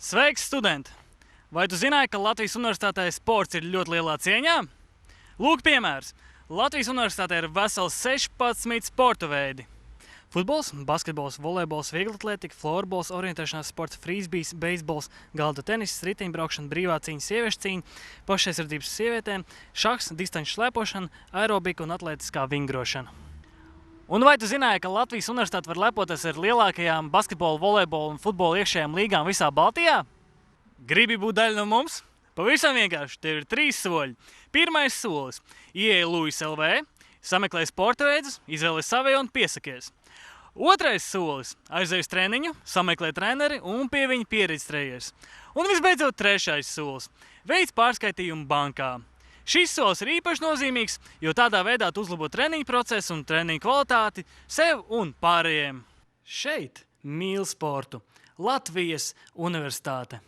Sveiks, studenti! Vai tu zināji, ka Latvijas universitātē sports ir ļoti lielā cieņā? Lūk, piemērs. Latvijas universitātē ir veseli 16 sporta veidi. Futbols, basketbols, volejbols, vieglatlētika, florbols, orientēšanās sports, frīzbijs, beisbols, galda teniss, riteņbraukšana, brīvā cīņa, sieviešu cīņa, pašaizsardzības sievietēm, šahs, distanču slēpošana, aerobika un atlētiskā vingrošana. Un vai tu zināji, ka Latvijas universitāte var lepoties ar lielākajām basketbola, volejbola un futbola iekšējām līgām visā Baltijā? Gribi būt daļa no mums? Pavisam vienkārši, tev ir 3 soļi. Pirmais solis – ieej Luis LV, sameklē sporta veidus, izvēli savējo un piesakies. Otrais solis – aizej uz treniņu, sameklē treneri un pie viņa pieregistrējies. Un visbeidzot, trešais solis – veic pārskaitījumu bankā. Šis solis ir īpaši nozīmīgs, jo tādā veidā tu uzlabo treniņu procesu un treniņu kvalitāti sev un pārējiem. Šeit mīl sportu Latvijas Universitāte.